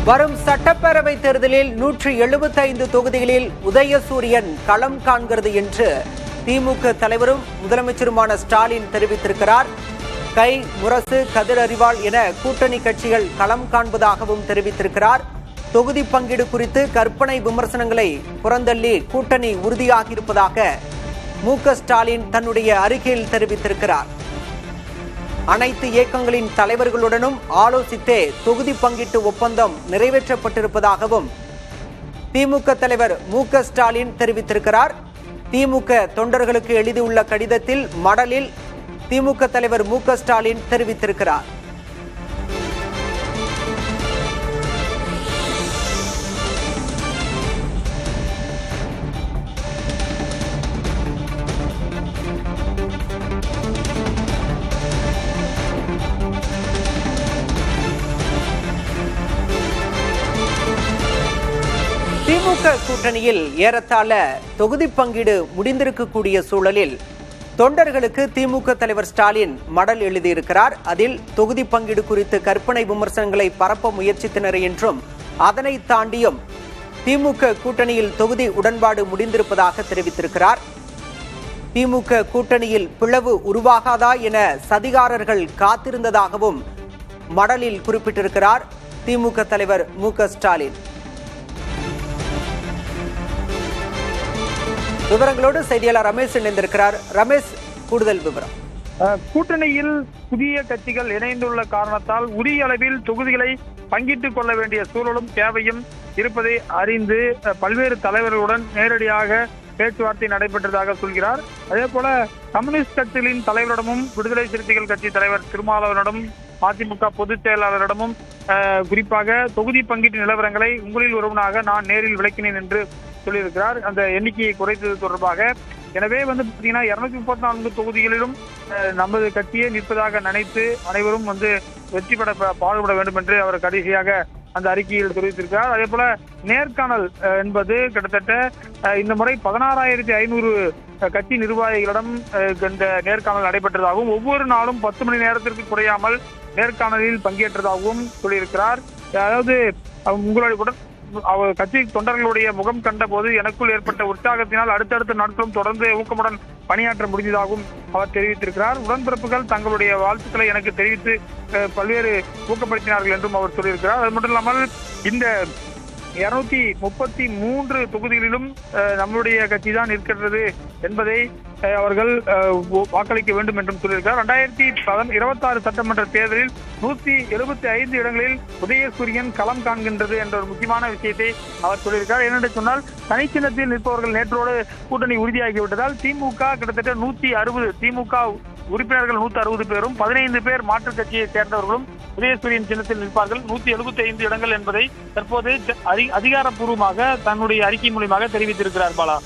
வரும் சட்டப்பேரவை தேர்தலில் 175 தொகுதிகளில் உதயசூரியன் களம் காண்கிறது என்று திமுக தலைவரும் முதலமைச்சருமான ஸ்டாலின் தெரிவித்திருக்கிறார். கை முரசு கதிர் அறிவாள் என கூட்டணி கட்சிகள் களம் காண்பதாகவும் தெரிவித்திருக்கிறார். தொகுதி பங்கீடு குறித்து கற்பனை விமர்சனங்களை புறந்தள்ளி கூட்டணி உறுதியாகியிருப்பதாக மு.க.ஸ்டாலின் தன்னுடைய அறிக்கையில் தெரிவித்திருக்கிறார். அனைத்து இயக்கங்களின் தலைவர்களுடனும் ஆலோசித்தே தொகுதி பங்கீட்டு ஒப்பந்தம் நிறைவேற்றப்பட்டிருப்பதாகவும் திமுக தலைவர் மு.க.ஸ்டாலின் தெரிவித்திருக்கிறார். திமுக தொண்டர்களுக்கு எழுதியுள்ள கடிதத்தில் மடலில் திமுக தலைவர் மு.க.ஸ்டாலின் தெரிவித்திருக்கிறார். திமுக கூட்டணியில் ஏறத்தாழ தொகுதி பங்கீடு முடிந்திருக்கக்கூடிய சூழலில் தொண்டர்களுக்கு திமுக தலைவர் ஸ்டாலின் மடல் எழுதியிருக்கிறார். அதில் தொகுதி பங்கீடு குறித்து கற்பனை விமர்சனங்களை பரப்ப முயற்சித்தனர் என்றும் அதனை தாண்டியும் திமுக கூட்டணியில் தொகுதி உடன்பாடு முடிந்திருப்பதாக தெரிவித்திருக்கிறார். திமுக கூட்டணியில் பிளவு உருவாகாதா என சதிகாரர்கள் காத்திருந்ததாகவும் மடலில் குறிப்பிட்டிருக்கிறார் திமுக தலைவர் மு.க.ஸ்டாலின். விவரங்களோடு செய்தியாளர் ரமேஷ் இணைந்திருக்கிறார். ரமேஷ், கூடுதல் விவரம். கூட்டணியில் புதிய கட்சிகள் இணைந்துள்ள காரணத்தால் உரிய அளவில் தொகுதிகளை பங்கிட்டுக் கொள்ள வேண்டிய சூழலும் தேவையும் இருப்பதை அறிந்து பல்வேறு தலைவர்களுடன் நேரடியாக பேச்சுவார்த்தை நடைபெற்றதாக சொல்கிறார். அதே போல கம்யூனிஸ்ட் கட்சிகளின் தலைவரிடமும் விடுதலை சிறுத்தைகள் கட்சி தலைவர் திருமாவளவனிடம் மதிமுக பொதுச் செயலாளரிடமும் குறிப்பாக தொகுதி பங்கீட்டு நிலவரங்களை உங்களில் ஒருவனாக நான் நேரில் விளக்கினேன் என்று சொல்லியிருக்கிறார். அந்த எண்ணிக்கையை குறைத்தது தொடர்பாக. எனவே பாத்தீங்கன்னா 234 தொகுதிகளிலும் நமது கட்சியே நிற்பதாக நினைத்து அனைவரும் வெற்றி பெற பாடுபட வேண்டும் என்று அவர் கடைசியாக அந்த அறிக்கையில் தெரிவித்திருக்கிறார். அதே போல நேர்காணல் என்பது கிட்டத்தட்ட இந்த முறை 16,500 கட்சி நிர்வாகிகளிடம் இந்த நேர்காணல் நடைபெற்றதாகவும் ஒவ்வொரு நாளும் 10 மணி நேரத்திற்கு குறையாமல் நேர்காணலில் பங்கேற்றதாகவும் சொல்லியிருக்கிறார். அதாவது உங்களுடைய அவர் கட்சி தொண்டர்களுடைய முகம் கண்ட போது எனக்குள் ஏற்பட்ட உற்சாகத்தினால் அடுத்தடுத்த நாட்களும் தொடர்ந்து ஊக்கமுடன் பணியாற்ற முடிந்ததாகவும் அவர் தெரிவித்திருக்கிறார். உடன்பிறப்புகள் தங்களுடைய வாழ்த்துக்களை எனக்கு தெரிவித்து பல்வேறு ஊக்கப்படுத்தினார்கள் என்றும் அவர் சொல்லியிருக்கிறார். அது மட்டும் இல்லாமல் இந்த 233 தொகுதிகளிலும் நம்மளுடைய கட்சி தான் இருக்கிறது என்பதை அவர்கள் வாக்களிக்க வேண்டும் என்றும் சொல்லியிருக்கிறார். 2026 சட்டமன்ற தேர்தலில் 175 இடங்களில் உதயசூரியன் களம் காண்கின்றது என்ற ஒரு முக்கியமான விஷயத்தை அவர் சொல்லியிருக்கிறார். ஏனென்று சொன்னால் தனிச்சின்னத்தில் நிற்பவர்கள் நேற்றோடு கூட்டணி உறுதியாகிவிட்டதால் திமுக கிட்டத்தட்ட 160 திமுக உறுப்பினர்கள் 160 பேரும் 15 பேர் மாற்றுக் கட்சியை சேர்ந்தவர்களும் உதயசூரியன் சின்னத்தில் நிற்பார்கள். 175 இடங்கள் என்பதை தற்போது அதிகாரப்பூர்வமாக தன்னுடைய அறிக்கை மூலமாக தெரிவித்திருக்கிறார். பாலா,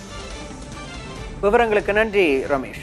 விவரங்களுக்கு நன்றி ரமேஷ்.